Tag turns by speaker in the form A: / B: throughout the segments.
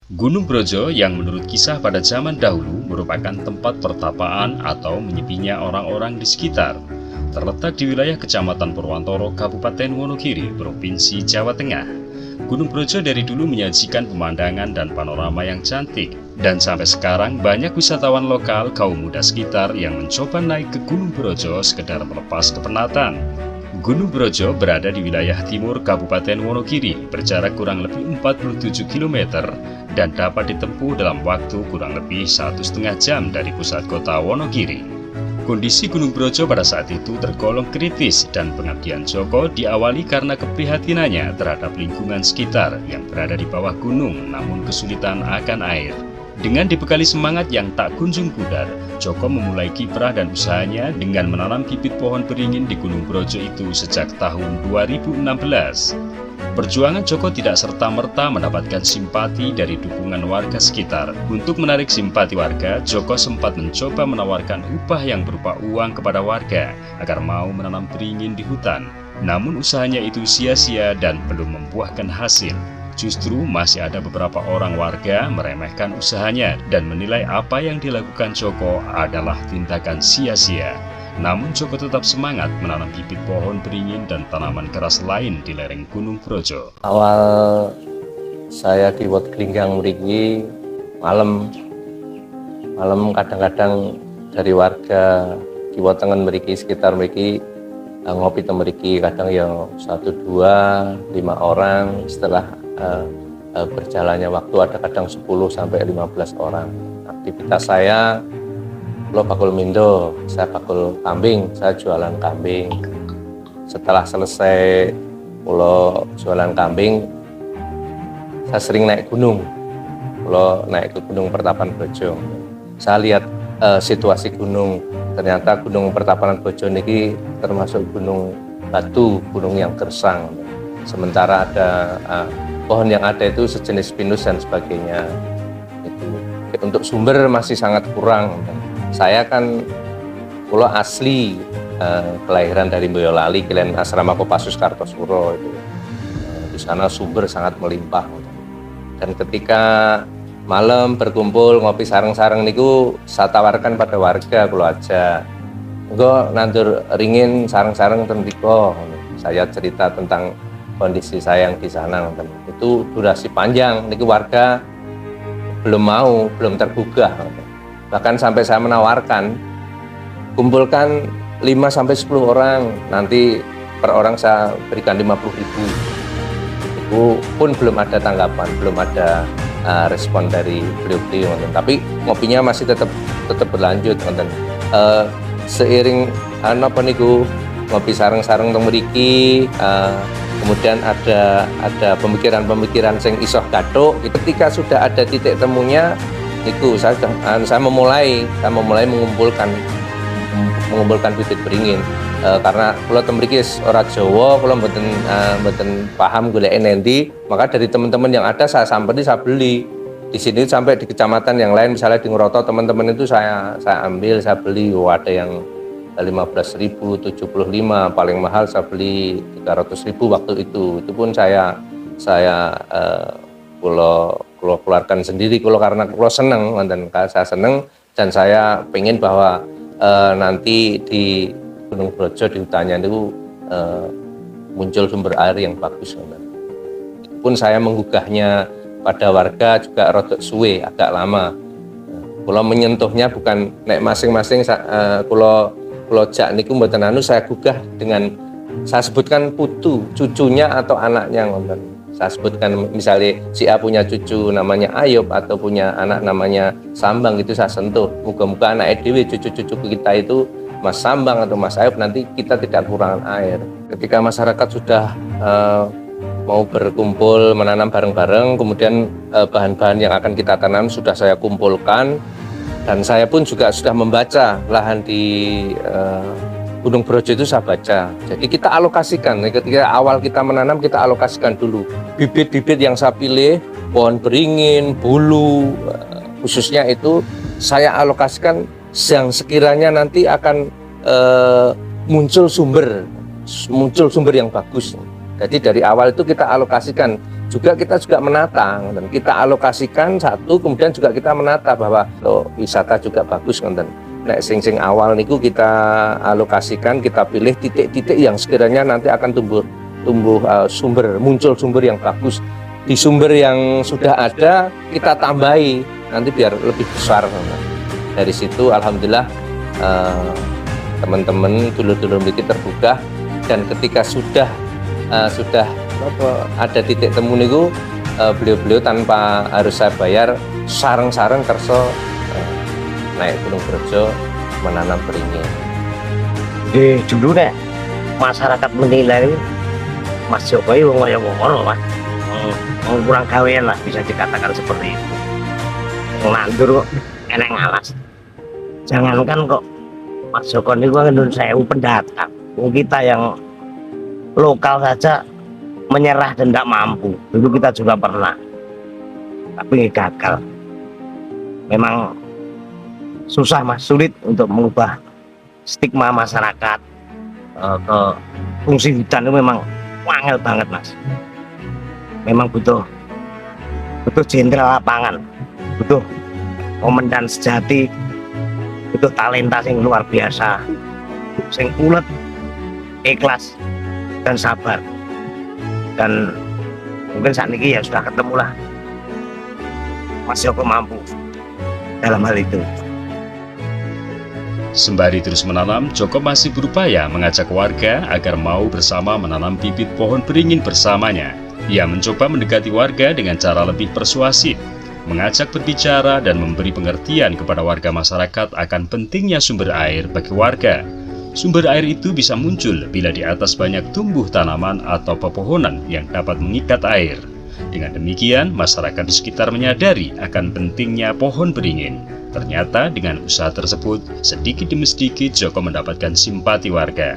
A: Gunung Brojo yang menurut kisah pada zaman dahulu merupakan tempat pertapaan atau menyepinya orang-orang di sekitar. Terletak di wilayah Kecamatan Purwantoro, Kabupaten Wonogiri, Provinsi Jawa Tengah. Gunung Brojo dari dulu menyajikan pemandangan dan panorama yang cantik. Dan sampai sekarang banyak wisatawan lokal kaum muda sekitar yang mencoba naik ke Gunung Brojo sekedar melepas kepenatan. Gunung Brojo berada di wilayah timur Kabupaten Wonogiri, berjarak kurang lebih 47 km dan dapat ditempuh dalam waktu kurang lebih 1,5 jam dari pusat kota Wonogiri. Kondisi Gunung Brojo pada saat itu tergolong kritis dan pengabdian Joko diawali karena keprihatinannya terhadap lingkungan sekitar yang berada di bawah gunung namun kesulitan akan air. Dengan dibekali semangat yang tak kunjung pudar, Joko memulai kiprah dan usahanya dengan menanam bibit pohon beringin di Gunung Brojo itu sejak tahun 2016. Perjuangan Joko tidak serta-merta mendapatkan simpati dari dukungan warga sekitar. Untuk menarik simpati warga, Joko sempat mencoba menawarkan upah yang berupa uang kepada warga agar mau menanam beringin di hutan. Namun usahanya itu sia-sia dan belum membuahkan hasil. Justru masih ada beberapa orang warga meremehkan usahanya dan menilai apa yang dilakukan Joko adalah tindakan sia-sia. Namun Joko tetap semangat menanam bibit pohon beringin dan tanaman keras lain di lereng Gunung Brojo.
B: Awal saya di Wot Glinggang mriki malam kadang-kadang dari warga di Wot Tengen mriki sekitar mriki ngopi teng mriki kadang ya 1, 2, 5 orang. Setelah berjalannya waktu ada kadang 10 sampai 15 orang. Aktivitas saya lo bakul mindo, saya bakul kambing, saya jualan kambing. Setelah selesai lo jualan kambing, saya sering naik gunung. Lo naik ke Gunung Pertapan Brojo. Saya lihat situasi gunung. Ternyata Gunung Pertapan Brojo ini termasuk gunung batu, gunung yang gersang. Sementara ada pohon yang ada itu sejenis pinus dan sebagainya. Untuk sumber masih sangat kurang. Saya kan pulau asli kelahiran dari Boyolali, Kilen Asrama Kopassus Kartosuro itu. Di sana sumber sangat melimpah. Dan ketika malam berkumpul ngopi sareng-sareng niku saya tawarkan pada warga kalau aja engko nandur ringin sareng-sareng ten mriko. Saya cerita tentang kondisi saya yang di sana. Itu durasi panjang niku warga belum tergugah. Bahkan sampai saya menawarkan kumpulkan 5-10 orang, nanti per orang saya berikan 50.000. Itu pun belum ada tanggapan, belum ada respon dari beliau-beliau. Tapi ngopinya masih tetap berlanjut. Seiring apa niku ngopi sareng-sareng teng mriki, kemudian ada pemikiran-pemikiran sing isoh gathuk. Ketika sudah ada titik temunya itu saya memulai mengumpulkan bibit beringin karena kula teng mriki ora Jawa, kula mboten paham golek endi, maka dari teman-teman yang ada saya sampeni, saya beli. Di sini sampai di kecamatan yang lain misalnya di Ngeroto teman-teman itu saya ambil, saya beli. Ada yang 15.000, 75, paling mahal saya beli 300.000 waktu itu. Itu pun saya keluarkan sendiri karena seneng, dan saya seneng dan saya pengen bahwa nanti di Gunung Brojo di hutannya itu muncul sumber air yang bagus. Itu pun saya menggugahnya pada warga juga rodok suwe, agak lama. Kalau menyentuhnya bukan naik masing-masing, kalau jak niku mboten anu, saya gugah dengan saya sebutkan putu, cucunya atau anaknya. Saya sebutkan misalnya si A punya cucu namanya Ayub atau punya anak namanya Sambang, itu saya sentuh. Moga-moga anak EDW cucu-cucu kita itu Mas Sambang atau Mas Ayub, nanti kita tidak kekurangan air. Ketika masyarakat sudah mau berkumpul menanam bareng-bareng, kemudian bahan-bahan yang akan kita tanam sudah saya kumpulkan, dan saya pun juga sudah membaca lahan di Gunung Brojo itu saya baca. Jadi kita alokasikan, ketika awal kita menanam kita alokasikan dulu bibit-bibit yang saya pilih, pohon beringin, bulu, khususnya itu saya alokasikan yang sekiranya nanti akan muncul sumber yang bagus. Jadi dari awal itu kita alokasikan juga kita juga menata dan kita alokasikan satu, kemudian juga kita menata bahwa wisata juga bagus konten. Nek sing awal niku kita alokasikan, kita pilih titik-titik yang sekiranya nanti akan muncul sumber yang bagus. Di sumber yang sudah ada kita tambahi nanti biar lebih besar. Dari situ alhamdulillah teman-teman dulur-dulur mriki terbuka, dan ketika sudah ada titik temu niku beliau-beliau tanpa harus saya bayar sareng-sareng kerso naik Gunung Brojo menanam beringin.
C: Dulu nek masyarakat menilai Mas Jokowi wong kaya wong Mas. Kurang gawean lah, bisa dikatakan seperti itu. Nandur kok enek ngalas. Jangankan kok Mas Jokowi itu kan saya pendatang. Kita yang lokal saja menyerah dan tidak mampu. Dulu kita juga pernah, tapi gagal. Memang susah Mas, sulit untuk mengubah stigma masyarakat ke fungsi hutan itu memang wangel banget Mas. Memang butuh jenderal lapangan, butuh komandan sejati, butuh talenta yang luar biasa, sing ulet, ikhlas dan sabar. Dan mungkin saat ini ya sudah ketemu lah Mas Joko mampu dalam hal itu.
A: Sembari terus menanam, Joko masih berupaya mengajak warga agar mau bersama menanam bibit pohon beringin bersamanya. Ia mencoba mendekati warga dengan cara lebih persuasif, mengajak berbicara dan memberi pengertian kepada warga masyarakat akan pentingnya sumber air bagi warga. Sumber air itu bisa muncul bila di atas banyak tumbuh tanaman atau pepohonan yang dapat mengikat air. Dengan demikian, masyarakat di sekitar menyadari akan pentingnya pohon beringin. Ternyata dengan usaha tersebut, sedikit demi sedikit Joko mendapatkan simpati warga.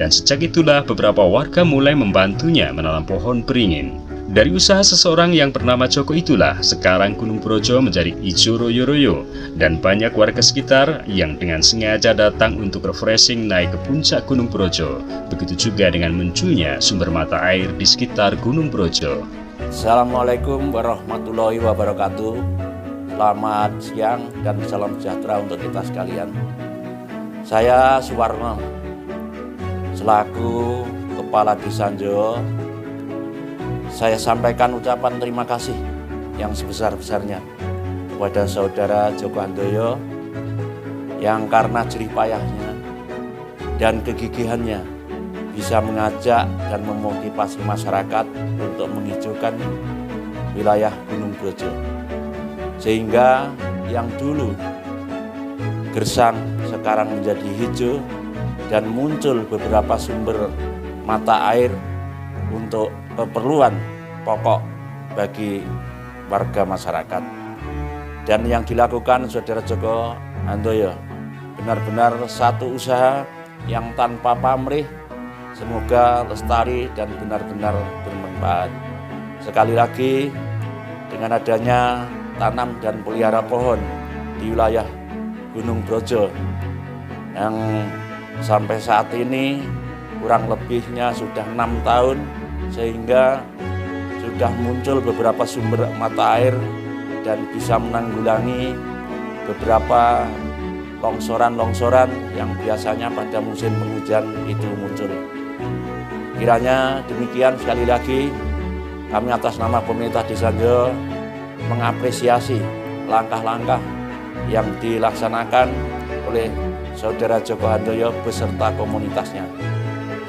A: Dan sejak itulah beberapa warga mulai membantunya menanam pohon beringin. Dari usaha seseorang yang bernama Joko itulah sekarang Gunung Brojo menjadi ijo royo-royo, dan banyak warga sekitar yang dengan sengaja datang untuk refreshing naik ke puncak Gunung Brojo. Begitu juga dengan munculnya sumber mata air di sekitar Gunung Brojo.
D: Assalamualaikum warahmatullahi wabarakatuh. Selamat siang dan salam sejahtera untuk kita sekalian. Saya Suwarno, selaku Kepala Desa Anjoyo, saya sampaikan ucapan terima kasih yang sebesar-besarnya kepada saudara Joko Handoyo yang karena jerih payahnya dan kegigihannya bisa mengajak dan memotivasi masyarakat untuk menghijaukan wilayah Gunung Brojo, sehingga yang dulu gersang sekarang menjadi hijau dan muncul beberapa sumber mata air untuk keperluan pokok bagi warga masyarakat. Dan yang dilakukan saudara Joko Handoyo benar-benar satu usaha yang tanpa pamrih, semoga lestari dan benar-benar bermanfaat. Sekali lagi, dengan adanya tanam dan pelihara pohon di wilayah Gunung Brojo yang sampai saat ini kurang lebihnya sudah 6 tahun, sehingga sudah muncul beberapa sumber mata air dan bisa menanggulangi beberapa longsoran-longsoran yang biasanya pada musim penghujan itu muncul. Kiranya demikian, sekali lagi kami atas nama pemerintah Desa Anjoyo mengapresiasi langkah-langkah yang dilaksanakan oleh saudara Joko Handoyo beserta komunitasnya.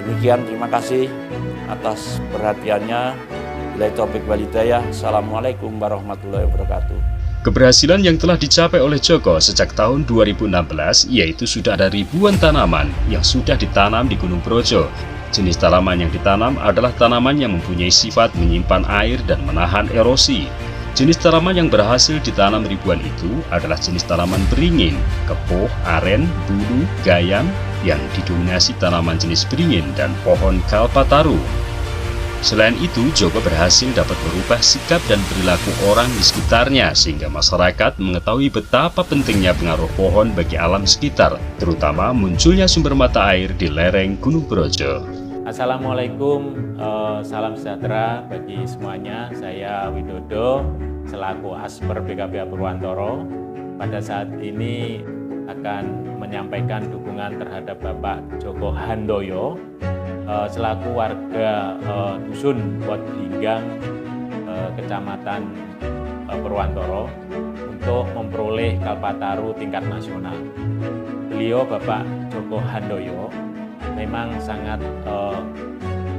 D: Demikian, terima kasih atas perhatiannya. Billahi taufiq wal hidayah. Assalamualaikum warahmatullahi wabarakatuh.
A: Keberhasilan yang telah dicapai oleh Joko sejak tahun 2016 yaitu sudah ada ribuan tanaman yang sudah ditanam di Gunung Brojo. Jenis tanaman yang ditanam adalah tanaman yang mempunyai sifat menyimpan air dan menahan erosi. Jenis tanaman yang berhasil ditanam ribuan itu adalah jenis tanaman beringin, kepoh, aren, bulu, gayam yang didominasi tanaman jenis beringin dan pohon kalpataru. Selain itu, Joko berhasil dapat merubah sikap dan perilaku orang di sekitarnya sehingga masyarakat mengetahui betapa pentingnya pengaruh pohon bagi alam sekitar, terutama munculnya sumber mata air di lereng Gunung Brojo.
E: Assalamualaikum, salam sejahtera bagi semuanya. Saya Widodo selaku Asper BKPA Purwantoro. Pada saat ini akan menyampaikan dukungan terhadap Bapak Joko Handoyo selaku warga Dusun Pot Linggang, Kecamatan Purwantoro, untuk memperoleh Kalpataru tingkat nasional. Beliau Bapak Joko Handoyo memang sangat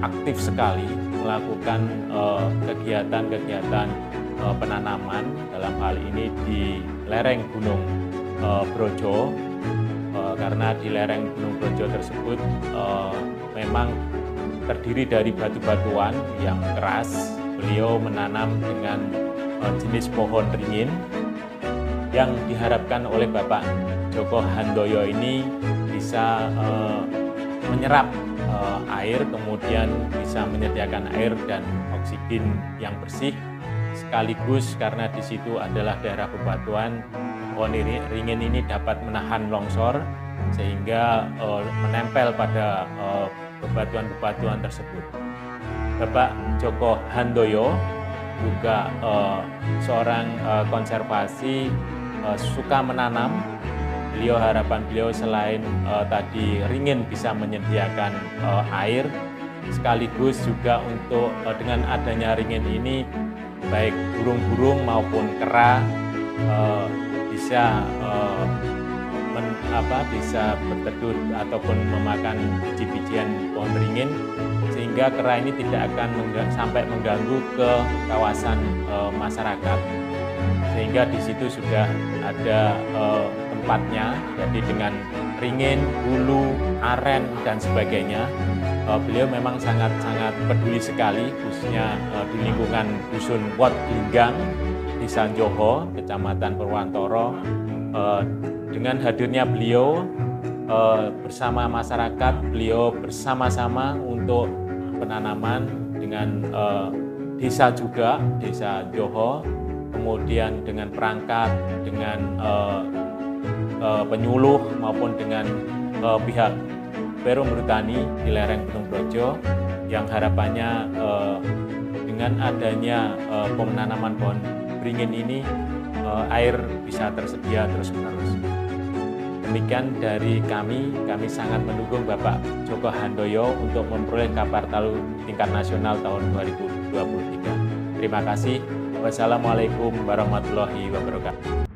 E: aktif sekali melakukan kegiatan-kegiatan penanaman, dalam hal ini di lereng Gunung Brojo, karena di lereng Gunung Brojo tersebut memang terdiri dari batu-batuan yang keras. Beliau menanam dengan jenis pohon ringin yang diharapkan oleh Bapak Joko Handoyo ini bisa menyerap air, kemudian bisa menyediakan air dan oksigen yang bersih, sekaligus karena di situ adalah daerah bebatuan, pohon ringin ini dapat menahan longsor sehingga menempel pada bebatuan-bebatuan tersebut. Bapak Joko Handoyo juga seorang konservasi, suka menanam. Harapan beliau selain tadi ringin bisa menyediakan air, sekaligus juga untuk dengan adanya ringin ini baik burung-burung maupun kera bisa bisa berteduh ataupun memakan biji-bijian pohon ringin, sehingga kera ini tidak akan sampai mengganggu ke kawasan masyarakat, sehingga di situ sudah ada tempatnya. Jadi dengan ringin, hulu, aren dan sebagainya, beliau memang sangat-sangat peduli sekali, khususnya di lingkungan Dusun Pot Linggang, Desa Joho, Kecamatan Purwantoro. Dengan hadirnya beliau bersama masyarakat, beliau bersama-sama untuk penanaman dengan desa juga, Desa Joho, kemudian dengan perangkat, dengan penyuluh maupun dengan pihak Perum Bertani di lereng Gunung Brojo, yang harapannya dengan adanya penanaman pohon beringin ini air bisa tersedia terus-menerus. Demikian dari kami sangat mendukung Bapak Joko Handoyo untuk memperoleh Kalpataru tingkat nasional tahun 2023. Terima kasih. Wassalamualaikum warahmatullahi wabarakatuh.